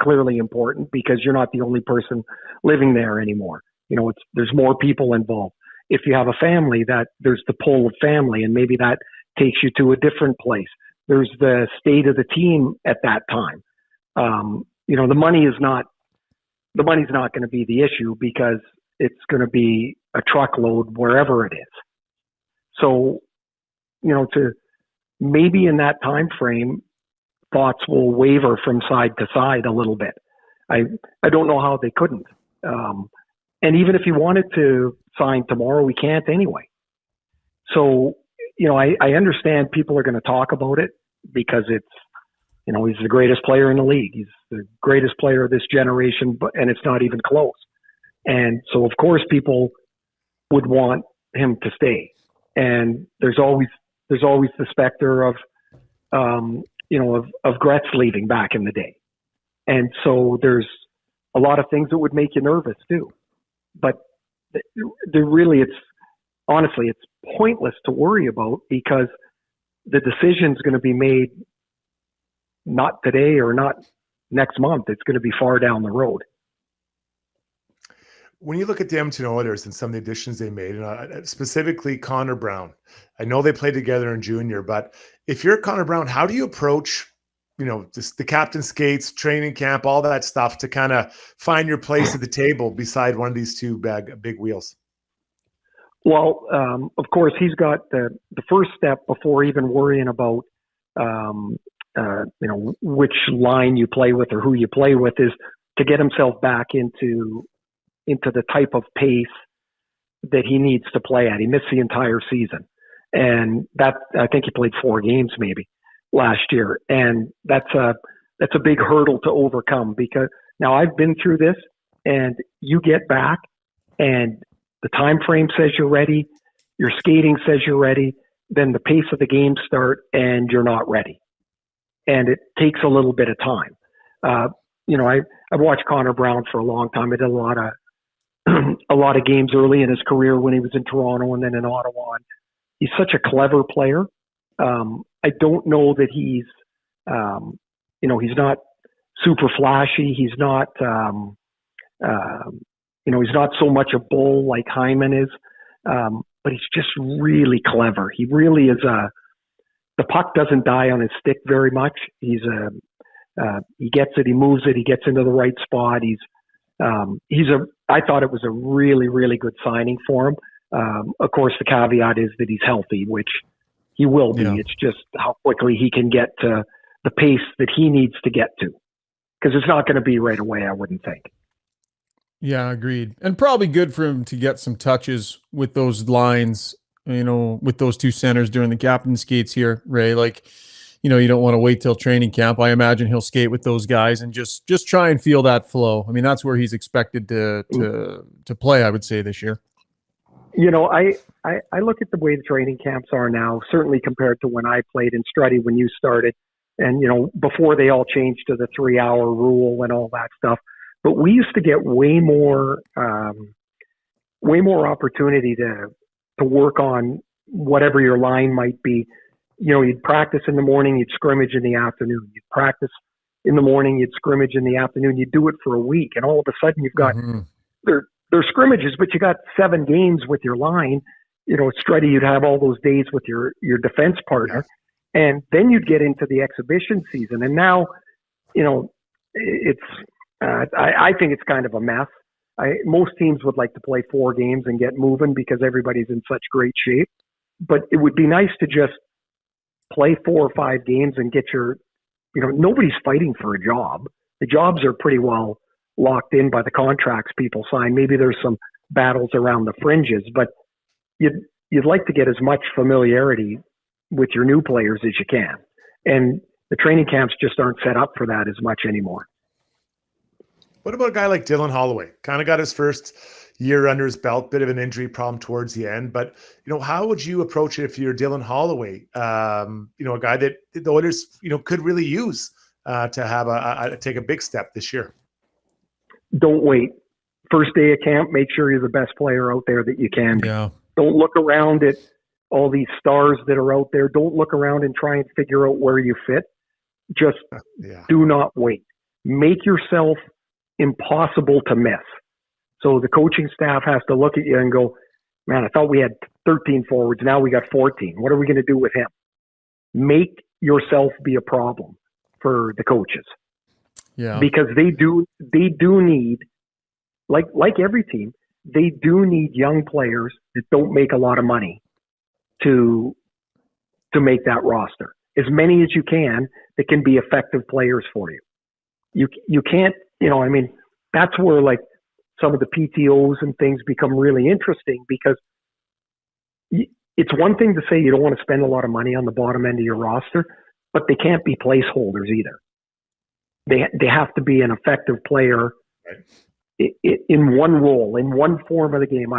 clearly important because you're not the only person living there anymore. There's more people involved. If you have a family, that there's the pull of family, and maybe that takes you to a different place. There's the state of the team at that time. The money's not going to be the issue because it's going to be a truckload wherever it is. So, to maybe in that time frame, thoughts will waver from side to side a little bit. I don't know how they couldn't. And even if he wanted to sign tomorrow, he can't anyway. So, I understand people are going to talk about it because it's, he's the greatest player in the league. He's the greatest player of this generation, and it's not even close. And so, of course, people would want him to stay. And there's always the specter of Gretz leaving back in the day. And so there's a lot of things that would make you nervous too. But it's pointless to worry about because the decision's going to be made not today or not next month. It's going to be far down the road. When you look at the Edmonton Oilers and some of the additions they made, and specifically Connor Brown, I know they played together in junior, but if you're Connor Brown, how do you approach, just the captain skates, training camp, all that stuff to kind of find your place at the table beside one of these two big wheels? Well, of course, he's got the first step before even worrying about, which line you play with or who you play with is to get himself back into the type of pace that he needs to play at. He missed the entire season. And I think he played 4 games maybe last year. And that's a big hurdle to overcome because now I've been through this and you get back and the time frame says you're ready, your skating says you're ready, then the pace of the game start and you're not ready. And it takes a little bit of time. I've watched Connor Brown for a long time. I did a lot of games early in his career when he was in Toronto and then in Ottawa. And he's such a clever player. I don't know that he's not super flashy. He's not, he's not so much a bull like Hyman is, but he's just really clever. He really is the puck doesn't die on his stick very much. He gets it, he moves it, he gets into the right spot. I thought it was a really, really good signing for him. Of course, the caveat is that he's healthy, which he will be. Yeah. It's just how quickly he can get to the pace that he needs to get to. Because it's not going to be right away, I wouldn't think. Yeah, agreed. And probably good for him to get some touches with those lines, with those two centers during the captain skates here, Ray. You don't want to wait till training camp. I imagine he'll skate with those guys and just try and feel that flow. I mean, that's where he's expected to play, I would say, this year. I look at the way the training camps are now, certainly compared to when I played in Struddy when you started, and before they all changed to the 3-hour rule and all that stuff. But we used to get way more opportunity to work on whatever your line might be. You'd practice in the morning, you'd scrimmage in the afternoon. You'd practice in the morning, you'd scrimmage in the afternoon. You'd do it for a week, and all of a sudden you've got they're scrimmages, but you got 7 games with your line. At Strutty, you'd have all those days with your defense partner, and then you'd get into the exhibition season. And now, it's I think it's kind of a mess. Most teams would like to play 4 games and get moving because everybody's in such great shape. But it would be nice to just play 4 or 5 games and get nobody's fighting for a job. The jobs are pretty well locked in by the contracts people sign. Maybe there's some battles around the fringes, but you'd like to get as much familiarity with your new players as you can. And the training camps just aren't set up for that as much anymore. What about a guy like Dylan Holloway? Kind of got his first year under his belt, bit of an injury problem towards the end, but how would you approach it if you're Dylan Holloway? A guy that the Oilers, could really use to have take a big step this year. Don't wait. First day of camp, make sure you're the best player out there that you can be. Yeah. Don't look around at all these stars that are out there. Don't look around and try and figure out where you fit. Just do not wait. Make yourself impossible to miss. So the coaching staff has to look at you and go, man, I thought we had 13 forwards. Now we got 14. What are we going to do with him? Make yourself be a problem for the coaches. Yeah. Because they do need, like every team, they do need young players that don't make a lot of money to make that roster. As many as you can that can be effective players for you. You can't, that's where like some of the PTOs and things become really interesting, because it's one thing to say you don't want to spend a lot of money on the bottom end of your roster, but they can't be placeholders either. They have to be an effective player in one role, in one form of the game.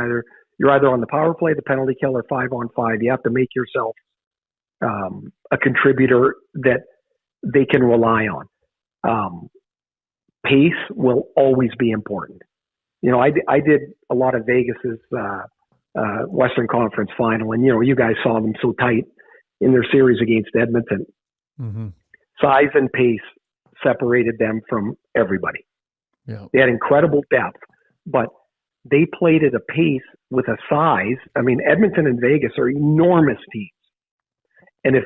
You're either on the power play, the penalty kill, or 5-on-5. You have to make yourself a contributor that they can rely on. Pace will always be important. I did a lot of Vegas's Western Conference final, and you guys saw them so tight in their series against Edmonton. Mm-hmm. Size and pace separated them from everybody. Yeah. They had incredible depth, but they played at a pace with a size. I mean, Edmonton and Vegas are enormous teams. And if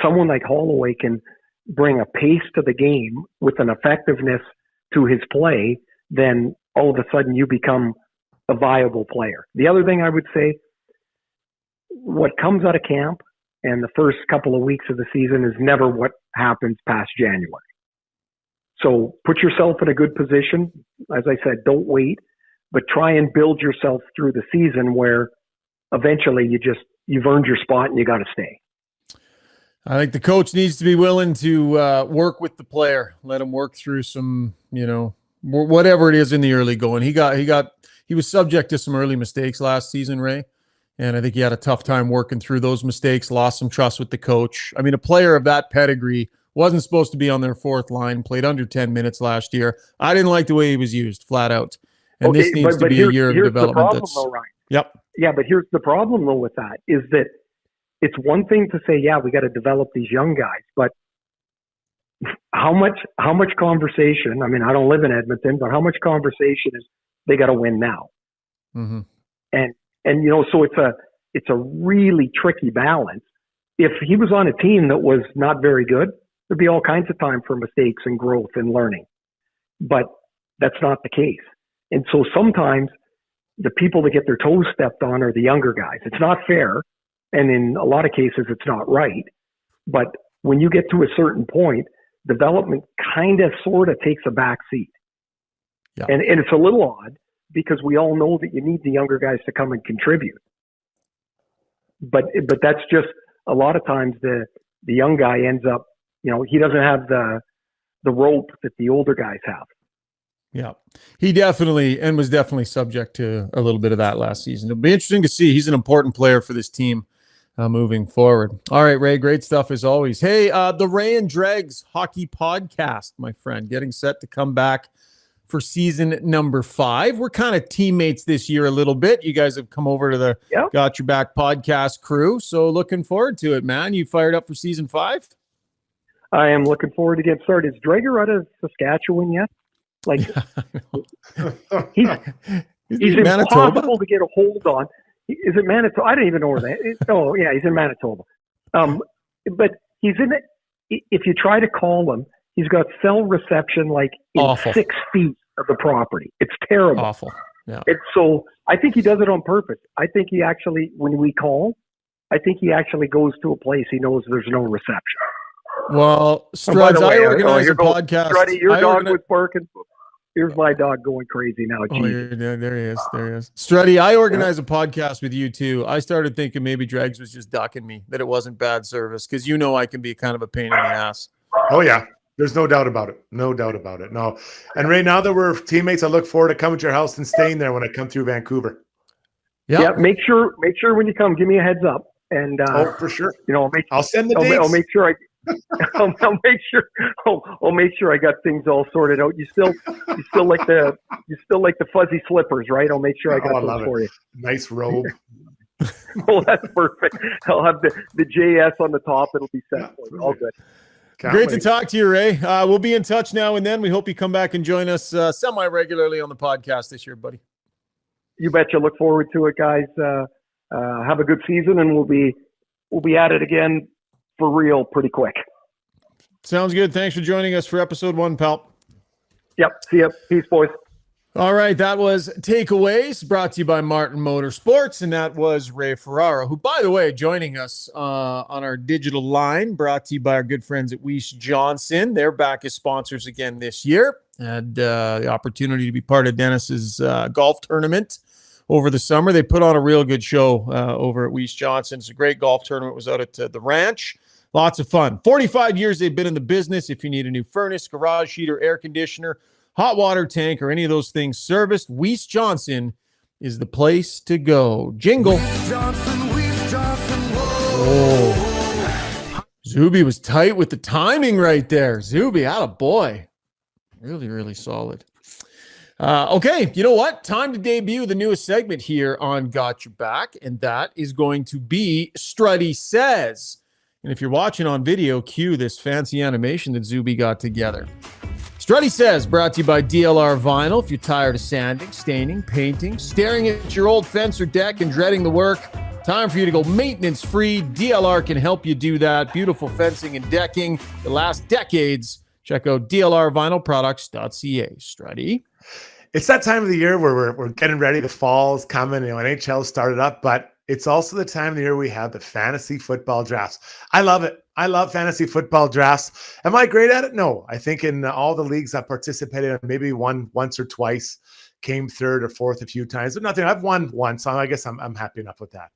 someone like Holloway can bring a pace to the game with an effectiveness to his play, then all of a sudden you become a viable player. The other thing I would say, what comes out of camp and the first couple of weeks of the season is never what happens past January. So put yourself in a good position. As I said, don't wait, but try and build yourself through the season where eventually you've earned your spot and you got to stay. I think the coach needs to be willing to work with the player, let him work through some, whatever it is in the early going. He was subject to some early mistakes last season, Ray, and I think he had a tough time working through those mistakes, lost some trust with the coach. I mean, a player of that pedigree wasn't supposed to be on their fourth line, played under 10 minutes last year. I didn't like the way he was used, flat out. And this needs to be a year of development. Yep. Yeah, but here's the problem, though, with that, is that it's one thing to say, yeah, we got to develop these young guys, but how much conversation, I mean, I don't live in Edmonton, but how much conversation is they got to win now? Mm-hmm. And so it's a really tricky balance. If he was on a team that was not very good, there'd be all kinds of time for mistakes and growth and learning, but that's not the case. And so sometimes the people that get their toes stepped on are the younger guys. It's not fair. And in a lot of cases, it's not right. But when you get to a certain point, development kind of sort of takes a back seat. Yeah. And it's a little odd because we all know that you need the younger guys to come and contribute. But that's just a lot of times the young guy ends up, he doesn't have the rope that the older guys have. Yeah, he was definitely subject to a little bit of that last season. It'll be interesting to see. He's an important player for this team moving forward. All right, Ray, great stuff as always. Hey, the Ray and Dregs Hockey Podcast, my friend, getting set to come back for season number 5. We're kind of teammates this year a little bit. You guys have come over to the Got Your Back podcast crew, so looking forward to it, man. You fired up for season 5? I am looking forward to getting started. Is Dreger out of Saskatchewan yet? Like, he's impossible to get a hold on. Is it Manitoba? I don't even know where that is. Oh, yeah, he's in Manitoba. But he's in it. If you try to call him, he's got cell reception like in Awful. 6 feet of the property. It's terrible. Awful. Yeah. And so I think he does it on purpose. I think he actually, when we call, I think he actually goes to a place he knows there's no reception. Well, Struds, I organize a podcast. Struddy, your dog was barking. Here's my dog going crazy now. Oh, there he is. Strutty, I organize a podcast with you too. I started thinking maybe Dregs was just ducking me, that it wasn't bad service, because I can be kind of a pain in the ass. Oh, yeah. There's no doubt about it. No doubt about it. No. And right now that we're teammates, I look forward to coming to your house and staying there when I come through Vancouver. Yep. Yeah. Make sure when you come, give me a heads up. And for sure. I'll send the dates. I'll make sure I'll make sure I got things all sorted out. You still like the fuzzy slippers, right? I'll make sure I got those for you. Nice robe. Oh, that's perfect. I'll have the JS on the top. It'll be set for you. All good. Great to talk to you, Ray. We'll be in touch now and then. We hope you come back and join us semi-regularly on the podcast this year, buddy. You betcha. Look forward to it, guys. Have a good season, and we'll be at it again for real pretty quick. Sounds good. Thanks for joining us for episode 1, pal. Yep. See ya. Peace, boys. All right, that was Takeaways, brought to you by Martin Motorsports, and that was Ray Ferraro, who, by the way, joining us on our digital line, brought to you by our good friends at Weiss Johnson. They're back as sponsors again this year. Had the opportunity to be part of Dennis's golf tournament over the summer. They put on a real good show over at Weiss Johnson. It's a great golf tournament. It was out at the ranch. Lots of fun. 45 years they've been in the business. If you need a new furnace, garage heater, air conditioner, hot water tank, or any of those things serviced, Weiss Johnson is the place to go. Jingle. Weiss Johnson, oh. Zuby was tight with the timing right there. Zuby, attaboy. Really, really solid. Okay, you know what? Time to debut the newest segment here on Got Your Back, and that is going to be Struddy Says. And if you're watching on video, cue this fancy animation that Zuby got together. Struddy Says, brought to you by DLR Vinyl. If you're tired of sanding, staining, painting, staring at your old fence or deck and dreading the work, time for you to go maintenance-free. DLR can help you do that. Beautiful fencing and decking that last decades. Check out dlrvinylproducts.ca. Struddy. It's that time of the year where we're getting ready. The fall's coming. NHL started up, but it's also the time of the year we have the fantasy football drafts. I love it. I love fantasy football drafts. Am I great at it? No. I think in all the leagues I've participated in, maybe won once or twice, came third or fourth a few times, but nothing. I've won once, so I guess I'm happy enough with that.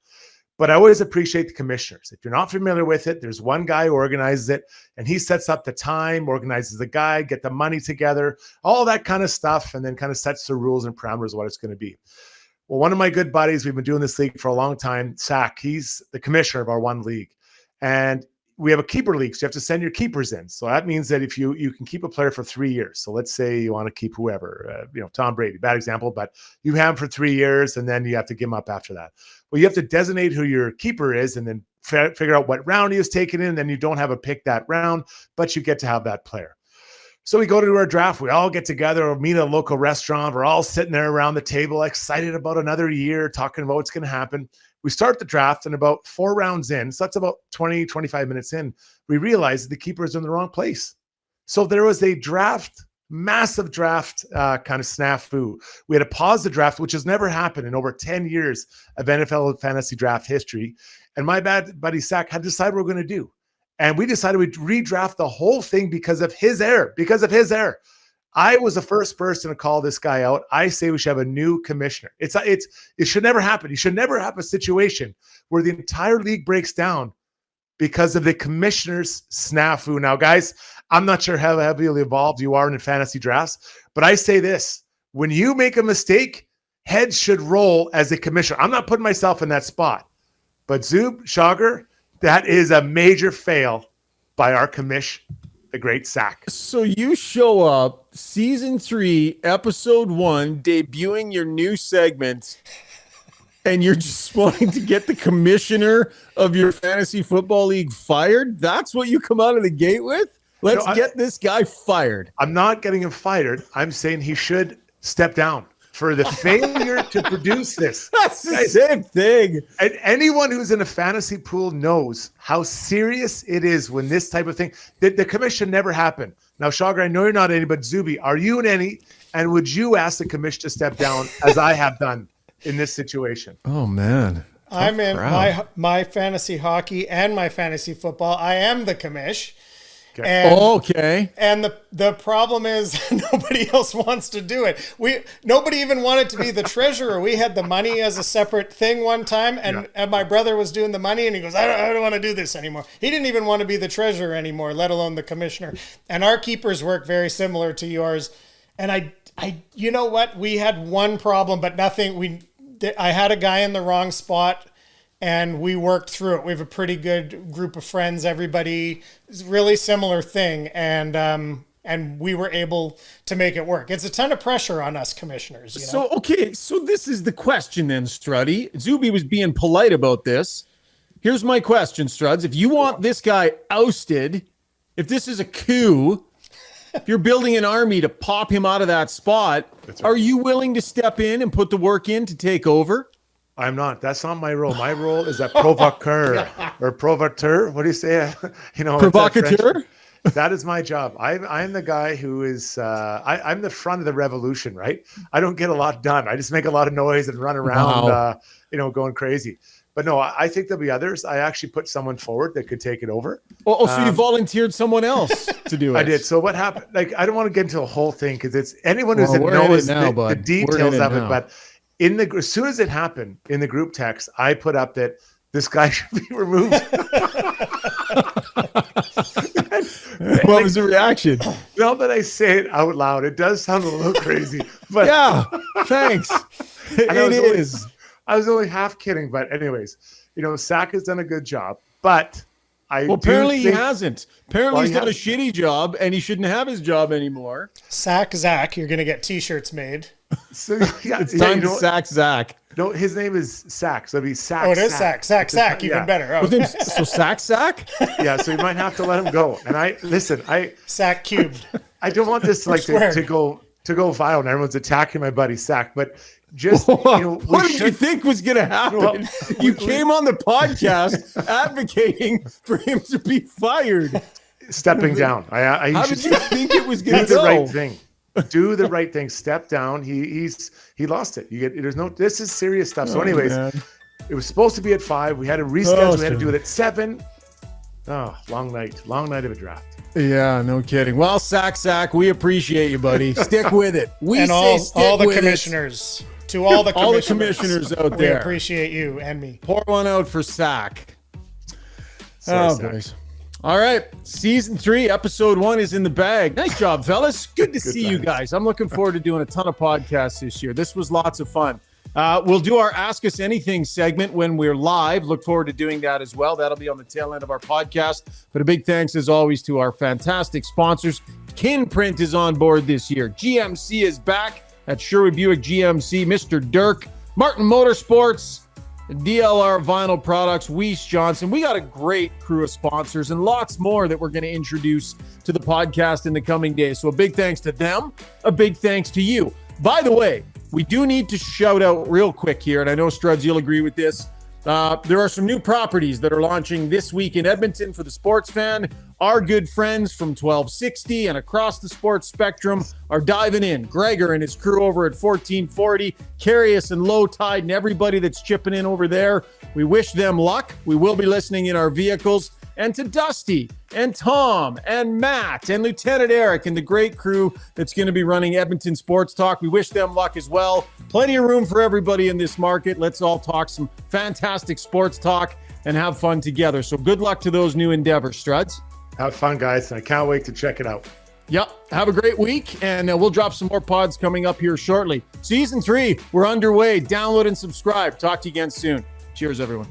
But I always appreciate the commissioners. If you're not familiar with it, there's one guy who organizes it, and he sets up the time, organizes the guide, get the money together, all that kind of stuff, and then kind of sets the rules and parameters of what it's going to be. Well, one of my good buddies, we've been doing this league for a long time, Zach, he's the commissioner of our one league. And we have a keeper league, so you have to send your keepers in. So that means that if you can keep a player for 3 years. So let's say you want to keep whoever, Tom Brady, bad example, but you have him for 3 years and then you have to give him up after that. Well, you have to designate who your keeper is and then figure out what round he was taken in. Then you don't have a pick that round, but you get to have that player. So we go to our draft. We all get together or meet at a local restaurant. We're all sitting there around the table, excited about another year, talking about what's going to happen. We start the draft, and about 4 rounds in, so that's about 20, 25 minutes in, we realize the keeper is in the wrong place. So there was a draft, massive draft kind of snafu. We had to pause the draft, which has never happened in over 10 years of NFL fantasy draft history. And my bad buddy Zach had to decide what we're going to do. And we decided we'd redraft the whole thing because of his error. I was the first person to call this guy out. I say we should have a new commissioner. It should never happen. You should never have a situation where the entire league breaks down because of the commissioner's snafu. Now, guys, I'm not sure how heavily involved you are in fantasy drafts, but I say this: when you make a mistake, heads should roll as a commissioner. I'm not putting myself in that spot, but Zub, Schauger, that is a major fail by our commish, the great Zach. So you show up season 3, episode 1, debuting your new segment, and you're just wanting to get the commissioner of your fantasy football league fired? That's what you come out of the gate with? Let's get this guy fired. I'm not getting him fired. I'm saying he should step down for the failure to produce this. That's the same thing. And anyone who's in a fantasy pool knows how serious it is when this type of thing, the commission never happened. Now, Schauger, I know you're not any, but Zuby, are you in any? And would you ask the commission to step down as I have done in this situation? Oh, man. I'm in my fantasy hockey and my fantasy football. I am the commish. Okay. And the problem is nobody else wants to do it. Nobody even wanted to be the treasurer. We had the money as a separate thing one time, and my brother was doing the money, and he goes, I don't want to do this anymore. He didn't even want to be the treasurer anymore, let alone the commissioner. And our keepers work very similar to yours. And I you know what? We had one problem, but nothing. I had a guy in the wrong spot, and we worked through it. We have a pretty good group of friends. Everybody is really similar thing. And we were able to make it work. It's a ton of pressure on us commissioners. You know? So this is the question then, Struddy. Zuby was being polite about this. Here's my question, Struds. If you want this guy ousted, if this is a coup, if you're building an army to pop him out of that spot, are you willing to step in and put the work in to take over? I'm not. That's not my role. My role is a provocateur or provocateur. What do you say? Provocateur? That is my job. I'm the guy who is, I'm the front of the revolution, right? I don't get a lot done. I just make a lot of noise and run around, going crazy. But no, I think there'll be others. I actually put someone forward that could take it over. So you volunteered someone else to do it. I did. So what happened? Like, I don't want to get into a whole thing because it's anyone who's knows the details of it. But as soon as it happened in the group text, I put up that this guy should be removed. What was the reaction? Now that I say it out loud, it does sound a little crazy. But yeah, thanks. I was only half kidding, but anyways, Sack has done a good job, but apparently he hasn't. Apparently he's done a shitty job, and he shouldn't have his job anymore. Sack Zach, you're gonna get T-shirts made. So it's time to sack Zach. No, his name is Sack, so it'd be Sack. Oh, it is Sack, even better. Oh. So Sack? Yeah, so you might have to let him go. And I Sack cubed. I don't want this to go viral and everyone's attacking my buddy Sack, but just what did you think was going to happen? You came on the podcast advocating for him to be fired. Stepping down. How did you think it was going to go? Do the right thing. Do the right thing. Step down. He lost it. This is serious stuff. So anyways, it was supposed to be at 5. We had to reschedule. We had to do it at 7. Oh, long night of a draft. Yeah, no kidding. Well, Sack, we appreciate you, buddy. Stick with it. All the commissioners. To all the commissioners out there. We appreciate you and me. Pour one out for Sack. Sack. Boys. All right. Season 3, episode 1 is in the bag. Nice job, fellas. Good to see you guys. I'm looking forward to doing a ton of podcasts this year. This was lots of fun. We'll do our Ask Us Anything segment when we're live. Look forward to doing that as well. That'll be on the tail end of our podcast. But a big thanks, as always, to our fantastic sponsors. Kinprint is on board this year. GMC is back at Sherwood Buick GMC. Mr. Dirk, Martin Motorsports, DLR Vinyl Products, Weiss Johnson. We got a great crew of sponsors and lots more that we're going to introduce to the podcast in the coming days. So a big thanks to them. A big thanks to you. By the way, we do need to shout out real quick here, and I know, Struds, you'll agree with this. There are some new properties that are launching this week in Edmonton for the sports fan. Our good friends from 1260 and across the sports spectrum are diving in. Gregor and his crew over at 1440, Carius and Low Tide, and everybody that's chipping in over there. We wish them luck. We will be listening in our vehicles. And to Dusty and Tom and Matt and Lieutenant Eric and the great crew that's going to be running Edmonton Sports Talk. We wish them luck as well. Plenty of room for everybody in this market. Let's all talk some fantastic sports talk and have fun together. So good luck to those new endeavors, Struds. Have fun, guys. I can't wait to check it out. Yep. Have a great week, and we'll drop some more pods coming up here shortly. Season 3, we're underway. Download and subscribe. Talk to you again soon. Cheers, everyone.